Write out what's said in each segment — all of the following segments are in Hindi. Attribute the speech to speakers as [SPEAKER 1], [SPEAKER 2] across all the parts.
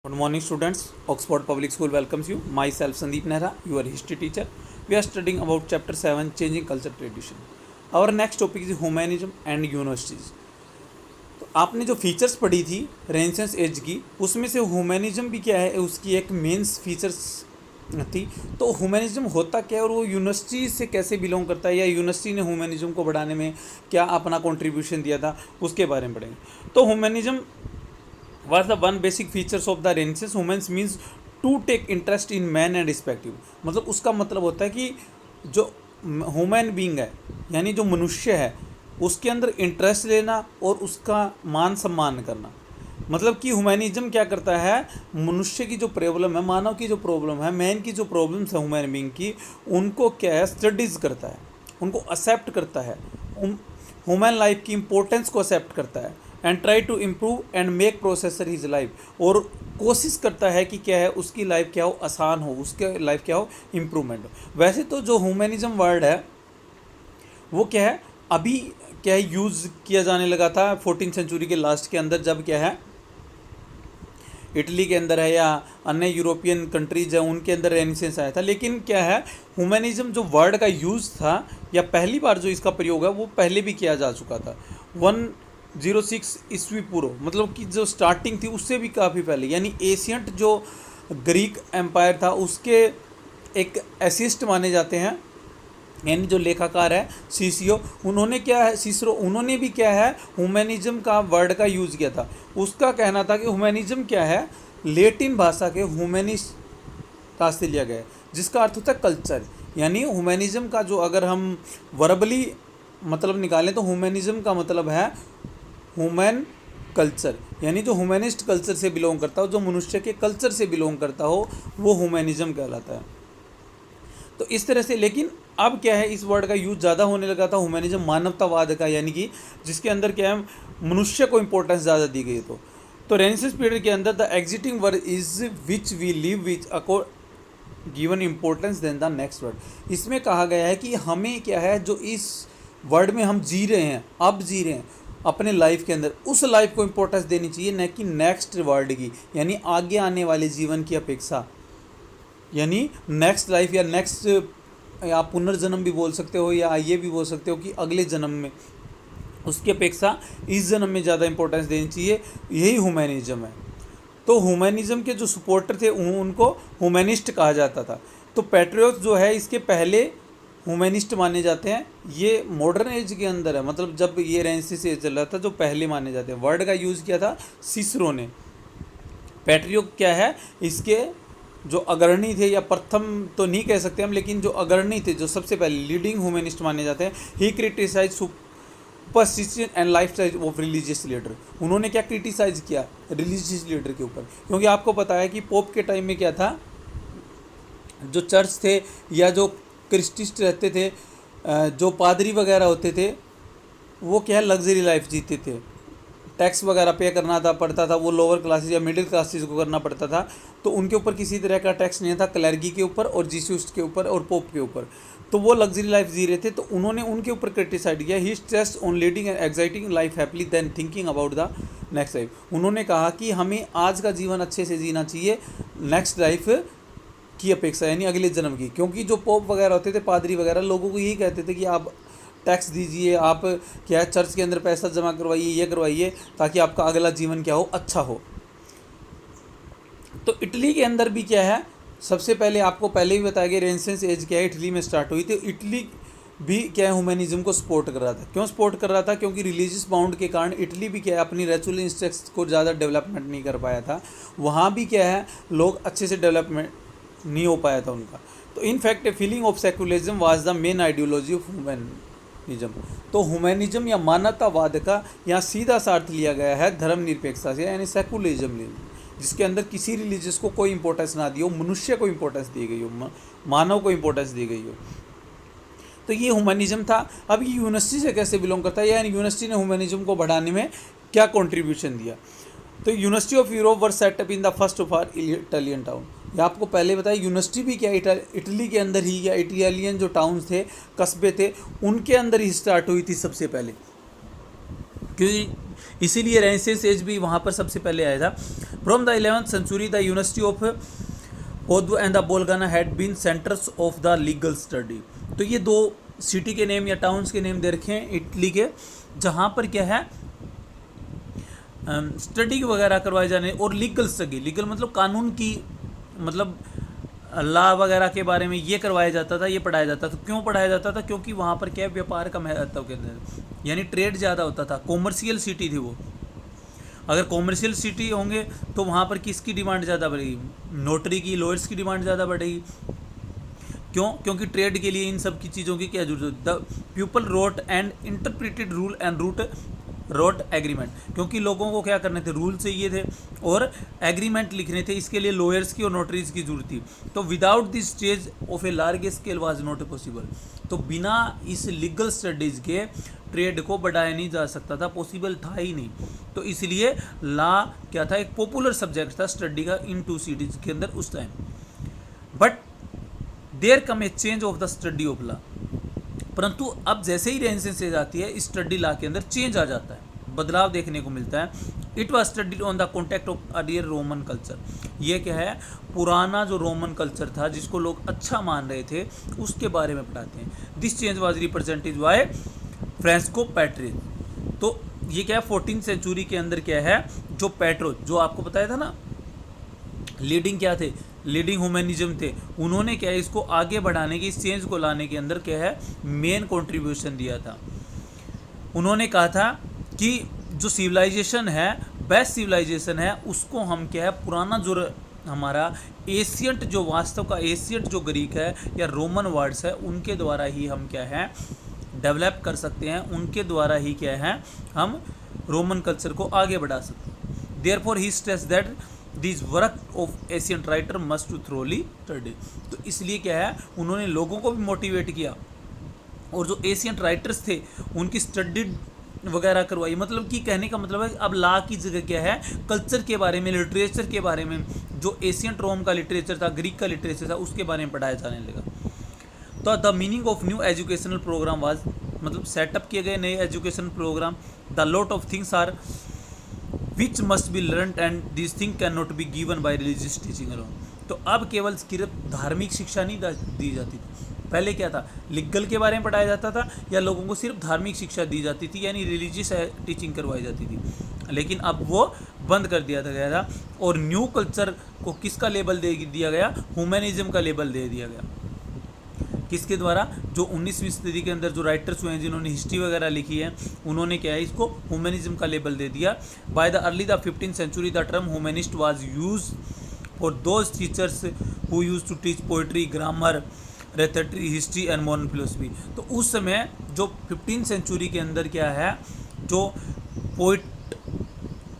[SPEAKER 1] Good morning, students. Oxford Public School welcomes you. Myself, Sandeep Nehra, your history teacher. We are studying about Chapter 7, Changing Culture Tradition. Our next topic is Humanism and Universities. तो आपने जो फीचर्स पढ़ी थी रेनेसेंस एज की, उसमें से ह्यूमैनिज्म भी क्या है, उसकी एक मेंस फीचर्स थी। तो ह्यूमैनिज्म होता क्या है और वो यूनिवर्सिटी से कैसे बिलोंग करता है, या यूनिवर्सिटी ने ह्यूमैनिज्म को बढ़ाने में क्या अपना कंट्रीब्यूशन दिया था, उसके बारे में पढ़ेंगे। तो humanism was the one basic features of the Renaissance. Humans means to take interest in man and respect him. मतलब उसका मतलब होता है कि जो ह्यूमन बीइंग है, यानी जो मनुष्य है, उसके अंदर इंटरेस्ट लेना और उसका मान सम्मान करना। मतलब कि ह्यूमैनिज्म क्या करता है, मनुष्य की जो प्रॉब्लम है, मानव की जो प्रॉब्लम है, मैन की जो प्रॉब्लम्स है ह्यूमन बीइंग की, उनको क्या है स्टडीज़ करता है, उनको एक्सेप्ट करता है, ह्यूमन लाइफ की इम्पोर्टेंस को एक्सेप्ट करता है and try to improve and make prosperous his life, और कोशिश करता है कि क्या है उसकी लाइफ क्या हो, आसान हो, उसके लाइफ क्या हो, इम्प्रूवमेंट हो। वैसे तो जो ह्यूमैनिज्म वर्ड है वो क्या है, अभी क्या है यूज़ किया जाने लगा था 14th सेंचुरी के लास्ट के अंदर, जब क्या है इटली के अंदर है या अन्य यूरोपियन कंट्रीज है उनके अंदर रेनेसेंस आया था। लेकिन क्या है, ह्यूमैनिज्म जो वर्ड का यूज़ था या पहली बार जो इसका प्रयोग है वो पहले भी किया जा चुका था 106 ईस्वी पूर्व, मतलब कि जो स्टार्टिंग थी उससे भी काफ़ी पहले, यानी एशियंट जो ग्रीक एम्पायर था उसके एक एसिस्ट माने जाते हैं, यानी जो लेखाकार है सीसियो, उन्होंने क्या है सीसरो, उन्होंने भी क्या है ह्यूमैनिज्म का वर्ड का यूज़ किया था। उसका कहना था कि ह्यूमैनिज्म क्या है, लेटिन भाषा के ह्यूमैनिस्ट से लिया गया है, जिसका अर्थ होता है कल्चर। यानी ह्यूमैनिज्म का जो अगर हम वर्बली मतलब निकालें तो ह्यूमैनिज्म का मतलब है ह्यूमन कल्चर, यानी जो ह्यूमैनिस्ट कल्चर से बिलोंग करता हो, जो मनुष्य के कल्चर से बिलोंग करता हो, वो ह्यूमैनिज्म कहलाता है। तो इस तरह से, लेकिन अब क्या है इस वर्ड का यूज ज़्यादा होने लगा था ह्यूमैनिज्म मानवतावाद का, यानी कि जिसके अंदर क्या है मनुष्य को इम्पोर्टेंस ज़्यादा दी गई। तो रेनेसेंस पीरियड के अंदर the existing world is which we live which given importance than the next world. इसमें कहा गया है कि हमें क्या है जो इस वर्ड में हम जी रहे हैं, अब जी रहे हैं अपने लाइफ के अंदर, उस लाइफ को इम्पोर्टेंस देनी चाहिए, न कि नेक्स्ट वर्ड की, यानी आगे आने वाले जीवन की अपेक्षा, यानी नेक्स्ट लाइफ या नेक्स्ट, आप पुनर्जन्म भी बोल सकते हो या ये भी बोल सकते हो कि अगले जन्म में, उसकी अपेक्षा इस जन्म में ज़्यादा इंपॉर्टेंस देनी चाहिए। यही ह्यूमैनिज्म है। तो ह्यूमैनिज्म के जो सपोर्टर थे उनको ह्यूमैनिस्ट कहा जाता था। तो पैट्रियट जो है इसके पहले ह्यूमैनिस्ट माने जाते हैं। ये मॉडर्न एज के अंदर है, मतलब जब ये रेनेसेंस एज चल रहा था जो पहले माने जाते हैं। वर्ड का यूज़ किया था सिसरो ने। पैट्रियट क्या है, इसके जो अग्रणी थे, या प्रथम तो नहीं कह सकते हम, लेकिन जो अग्रणी थे, जो सबसे पहले लीडिंग ह्यूमैनिस्ट माने जाते हैं। He criticise superstition and life style of religious leader. उन्होंने क्या क्रिटिसाइज किया रिलीजियस लीडर के ऊपर, क्योंकि आपको पता है कि पोप के टाइम में क्या था, जो चर्च थे या जो क्रिस्टिस्ट रहते थे, जो पादरी वगैरह होते थे, वो क्या लग्जरी लाइफ जीते थे, टैक्स वगैरह पे करना था पड़ता था, वो लोअर क्लासेस या मिडिल क्लासेस को करना पड़ता था। तो उनके ऊपर किसी तरह का टैक्स नहीं था, क्लर्गी के ऊपर और जीसुस के ऊपर और पोप के ऊपर। तो वो लग्जरी लाइफ जी रहे थे, तो उन्होंने उनके ऊपर क्रिटिसाइड किया। He stress on leading and exciting life happily than thinking about the next life. उन्होंने कहा कि हमें आज का जीवन अच्छे से जीना चाहिए नेक्स्ट लाइफ की अपेक्षा, यानी अगले जन्म की। क्योंकि जो पोप वगैरह होते थे, पादरी वगैरह, लोगों को यही कहते थे कि आप टैक्स दीजिए, आप क्या है चर्च के अंदर पैसा जमा करवाइए, ये करवाइए, ताकि आपका अगला जीवन क्या हो, अच्छा हो। तो इटली के अंदर भी क्या है, सबसे पहले आपको पहले ही बताया गया रेनेसेंस एज क्या है इटली में स्टार्ट हुई थी। इटली भी क्या है ह्यूमैनिज्म को सपोर्ट कर रहा था। क्यों सपोर्ट कर रहा था, क्योंकि रिलीजियस बाउंड के कारण इटली भी क्या है अपनी नेचुरल इंस्टेक्स को ज़्यादा डेवलपमेंट नहीं कर पाया था। वहाँ भी क्या है लोग अच्छे से डेवलपमेंट नहीं हो पाया था उनका। तो in fact a feeling of secularism was the main ideology of humanism. तो ह्यूमैनिज्म या मानवतावाद का यहाँ सीधा सा अर्थ लिया गया है धर्मनिरपेक्षता से, यानी सेकुलरिज्म, जिसके अंदर किसी रिलीजियस को कोई इंपॉर्टेंस ना दी हो, मनुष्य को इंपॉर्टेंस दी गई हो, मानव को इंपॉर्टेंस दी गई हो। तो ये ह्यूमैनिज्म था। अब ये यूनिवर्सिटी से कैसे बिलोंग करता है, यानी यूनिवर्सिटी ने ह्यूमैनिज्म को बढ़ाने में क्या कंट्रीब्यूशन दिया। तो university of Europe were set up in the first of are Italian town. ये आपको पहले बताया, यूनिवर्सिटी भी क्या इटली के अंदर ही, या इटालियन जो टाउन्स थे, कस्बे थे, उनके अंदर ही स्टार्ट हुई थी सबसे पहले। क्योंकि इसीलिए रेनेसेंस एज भी वहाँ पर सबसे पहले आया था। From the 11th century the university of Padua and the Bologna had been centres of the legal study. तो ये दो सिटी के नेम या टाउन्स के नेम दे रखे हैं इटली के, जहाँ पर क्या है स्टडी वगैरह करवाए जाने, और लीगल स्टडी, लीगल मतलब कानून की, मतलब लॉ वगैरह के बारे में ये करवाया जाता था, ये पढ़ाया जाता था। क्यों पढ़ाया जाता था? क्योंकि वहाँ पर क्या व्यापार का महत्व के अंदर यानी ट्रेड ज़्यादा होता था, कॉमर्शियल सिटी थी वो। अगर कॉमर्शियल सिटी होंगे तो वहाँ पर किसकी डिमांड ज़्यादा बढ़ेगी? नोटरी की, लॉयर्स की डिमांड ज़्यादा बढ़ेगी। क्यों? क्योंकि ट्रेड के लिए इन सब की चीज़ों की क्या जरूरत है? The people wrote and interpreted rule and wrote agreement, क्योंकि लोगों को क्या करने थे? रूल चाहिए थे और एग्रीमेंट लिखने थे, इसके लिए लॉयर्स की और नोटरीज की जरूरत थी। तो without this stage of a large scale was not possible. तो बिना इस लीगल स्टडीज़ के ट्रेड को बढ़ाया नहीं जा सकता था, पॉसिबल था ही नहीं। तो इसलिए लॉ क्या था? एक पॉपुलर सब्जेक्ट था स्टडी का इन टू सिटीज के अंदर उस time. But there come a change of the study of law, परंतु अब जैसे ही रेनेसेंस एज आती है, स्टडी लॉ के अंदर चेंज आ जाता है, बदलाव देखने को मिलता है। It was studied on the contact of earlier Roman culture. ये क्या है? पुराना जो रोमन कल्चर था जिसको लोग अच्छा मान रहे थे, उसके बारे में पढ़ाते हैं। This change was represented by Francisco Petrarch. तो ये क्या है? 14th सेंचुरी के अंदर क्या है? जो पैट्रो, जो आपको बताया था ना, लीडिंग क्या थे? लीडिंग ह्यूमैनिज्म थे। उन्होंने क्या है? इसको आगे बढ़ाने की, इस चेंज को लाने के अंदर क्या है? मेन कंट्रीब्यूशन दिया था। उन्होंने कहा था कि जो सिविलाइजेशन है, बेस्ट सिविलाइजेशन है, उसको हम क्या है? पुराना जो हमारा एशियंट, जो वास्तव का एशियंट जो ग्रीक है या रोमन वर्ड्स है, उनके द्वारा ही हम क्या है? डेवलप कर सकते हैं। उनके द्वारा ही क्या है? हम रोमन कल्चर को आगे बढ़ा सकते हैं। Therefore he stress that this work of ancient writer must to thoroughly study. तो इसलिए क्या है? उन्होंने लोगों को भी मोटिवेट किया और जो एशियंट राइटर्स थे उनकी स्टडी वगैरह करवाई। मतलब कि कहने का मतलब है अब लॉ की जगह क्या है? कल्चर के बारे में, लिटरेचर के बारे में, जो एशियंट रोम का लिटरेचर था, ग्रीक का लिटरेचर था, उसके बारे में पढ़ाया जाने लगा। तो the meaning of new educational programme was, मतलब सेटअप किए गए नए education programme. The lot of things are which must be learn and this thing cannot be given by religious teaching alone. तो अब केवल सिर्फ धार्मिक शिक्षा नहीं दी जाती थी। पहले क्या था? लीगल के बारे में पढ़ाया जाता था या लोगों को सिर्फ धार्मिक शिक्षा दी जाती थी, यानी रिलीजियस टीचिंग करवाई जाती थी। लेकिन अब वो बंद कर दिया गया था और न्यू कल्चर को किसका लेबल दे दिया गया? ह्यूमैनिज्म का लेबल दे दिया गया। किसके द्वारा? जो 19वीं सदी के अंदर जो राइटर्स हुए हैं, जिन्होंने हिस्ट्री वगैरह लिखी है, उन्होंने क्या है? इसको ह्यूमैनिज्म का लेबल दे दिया। By the early the 15th century the term humanist was use for those teachers who use to teach poetry, grammar, rhetoric, history and modern philosophy. तो उस समय जो 15th सेंचुरी के अंदर क्या है? जो पोइट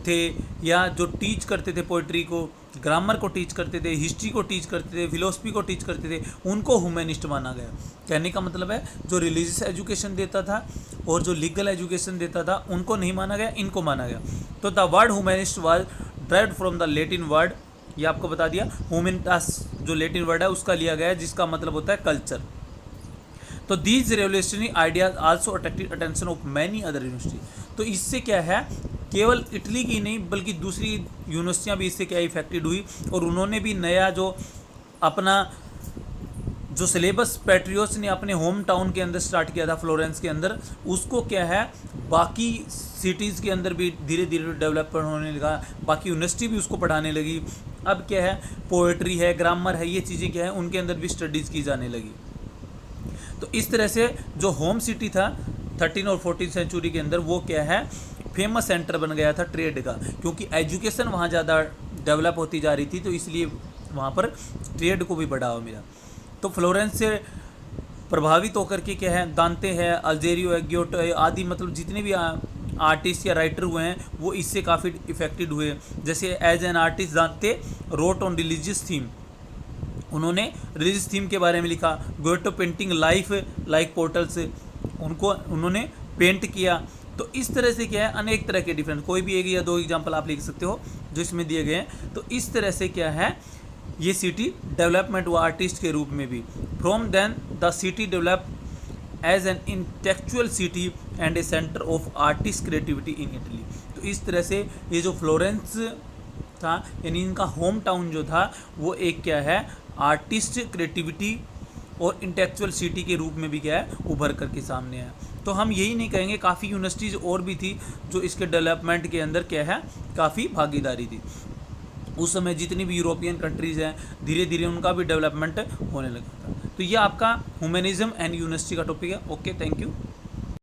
[SPEAKER 1] थे या जो टीच करते थे पोइट्री को, ग्रामर को टीच करते थे, हिस्ट्री को टीच करते थे, फिलोसफी को टीच करते थे, उनको ह्यूमैनिस्ट माना गया। कहने का मतलब है जो रिलीजियस एजुकेशन देता था और जो लीगल एजुकेशन देता था, उनको नहीं माना गया, इनको माना गया। तो the word humanist was derived from the Latin word, ये आपको बता दिया। ह्यूमैनिटास जो लैटिन वर्ड है उसका लिया गया है, जिसका मतलब होता है कल्चर। तो these revolutionary ideas also attracted attention of many other university. तो इससे क्या है? केवल इटली की नहीं बल्कि दूसरी यूनिवर्सिटियाँ भी इससे क्या इफेक्टेड हुई, और उन्होंने भी नया जो अपना जो सिलेबस पैट्रियोट्स ने अपने होम टाउन के अंदर स्टार्ट किया था, फ्लोरेंस के अंदर, उसको क्या है बाकी सिटीज़ के अंदर भी धीरे धीरे डेवलप होने लगा। बाकी यूनिवर्सिटी भी उसको पढ़ाने लगी। अब क्या है? पोएट्री है, ग्रामर है, ये चीज़ें क्या है? उनके अंदर भी स्टडीज़ की जाने लगी। तो इस तरह से जो होम सिटी था 13 और 14 सेंचुरी के अंदर, वो क्या है? फेमस सेंटर बन गया था ट्रेड का, क्योंकि एजुकेशन वहाँ ज़्यादा डेवलप होती जा रही थी, तो इसलिए वहाँ पर ट्रेड को भी बढ़ावा मिला। तो फ्लोरेंस से प्रभावित होकर के क्या है? दांते हैं, अल्जेरियो है, ग्योटो है, आदि मतलब जितने भी आर्टिस्ट या राइटर हुए हैं वो इससे काफ़ी इफेक्टेड हुए। जैसे एज एन आर्टिस्ट दांते रोट ऑन रिलीजियस थीम, उन्होंने रिलीजियस थीम के बारे में लिखा। ग्योटो पेंटिंग लाइफ लाइक पोर्टल्स, उनको उन्होंने पेंट किया। तो इस तरह से क्या है? अनेक तरह के डिफरेंट, कोई भी एक या दो एग्जाम्पल आप लिख सकते हो जो इसमें दिए गए हैं। तो इस तरह से क्या है? ये सिटी डेवलपमेंट हुआ आर्टिस्ट के रूप में भी। From then the city develop as an intellectual city and a centre of artist creativity in Italy. तो इस तरह से ये जो फ्लोरेंस था, यानी इनका होम टाउन जो था वो एक क्या है, आर्टिस्ट क्रिएटिविटी और इंटेलेक्चुअल सिटी के रूप में भी क्या है, उभर करके सामने आया। तो हम यही नहीं कहेंगे, काफ़ी यूनिवर्सिटीज़ और भी थी जो इसके डेवलपमेंट के अंदर क्या है, काफ़ी भागीदारी थी। उस समय जितनी भी यूरोपियन कंट्रीज़ हैं, धीरे धीरे उनका भी डेवलपमेंट होने लगा था। तो ये आपका ह्यूमनिज्म एंड यूनिवर्सिटी का टॉपिक है। Okay, thank you.